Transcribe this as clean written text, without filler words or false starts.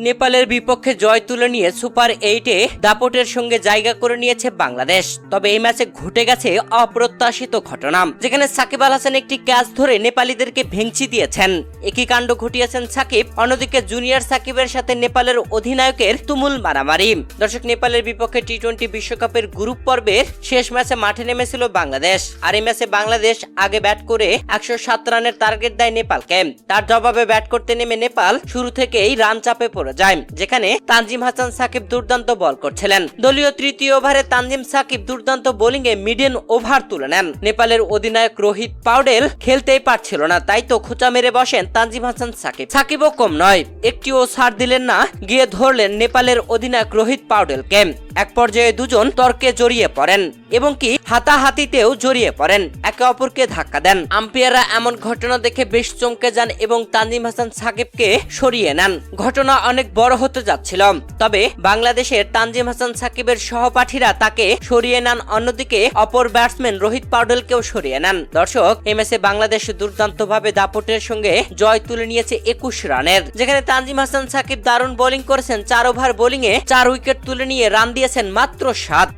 নেপালের বিপক্ষে জয় তুলে নিয়ে সুপার 8-এ দাপটের সঙ্গে জায়গা করে নিয়েছে বাংলাদেশ। তবে এই ম্যাচে ঘটে গেছে অপ্রত্যাশিত ঘটনা, যেখানে সাকিব আল হাসান একটি ক্যাচ ধরে নেপালিদেরকে ভেঙচি দিয়েছেন। একই কাণ্ড ঘটিয়েছেন সাকিব। অন্যদিকে জুনিয়র সাকিবের সাথে নেপালের অধিনায়কের তুমুল মারামারি। দর্শক, নেপালের বিপক্ষে টি-20 বিশ্বকাপের গ্রুপ পর্বের শেষ ম্যাচে মাঠে নেমেছিল বাংলাদেশ। আর এই ম্যাচে বাংলাদেশ আগে ব্যাট করে 107 রানের টার্গেট দেয় নেপালকে। তার জবাবে ব্যাট করতে নেমে নেপাল শুরু থেকেই রান চাপে পড়ে যায়, যেখানে তানজিম হাসান সাকিব দুর্দান্ত বল করছিলেন। দলীয় তৃতীয় ওভারে তানজিম সাকিব দুর্দান্ত বোলিংয়ে মিডল ওভার তুলে নেন। নেপালের অধিনায়ক রোহিত পাউডেল খেলতেই পারছিল না, তাই তো খোঁচা মেরে বসেন তানজিম হাসান সাকিব। সাকিবও কম নয়, একটিও ছাড় দিলেন না, গিয়ে ধরলেন নেপালের অধিনায়ক রোহিত পাউডেলকে। এক পর্যায়ে দুজন তর্কে জড়িয়ে পড়েন এবং কি হাতাহাতিতেও জড়িয়ে পড়েন, একে অপরকে ধাক্কা দেন। আম্পায়াররা এমন ঘটনা দেখে বেশ চমকে যান এবং তানজিম হাসান সাকিবকে সরিয়ে নেন। ঘটনা অনেক বড় হতে যাচ্ছিল, তবে বাংলাদেশের তানজিম হাসান সাকিবের সহপাঠীরা তাকে সরিয়ে নেন। অন্যদিকে অপর ব্যাটসম্যান রোহিত পাউডেলকেও সরিয়ে নেন। দর্শক, এই ম্যাচে বাংলাদেশ দুর্দান্তভাবে দাপটের সঙ্গে জয় তুলে নিয়েছে 21 রানের, যেখানে তানজিম হাসান সাকিব দারুণ বোলিং করেছেন। 4 ওভার বোলিংয়ে 4 উইকেট তুলে নিয়ে রান দিয়েছেন মাত্র 7।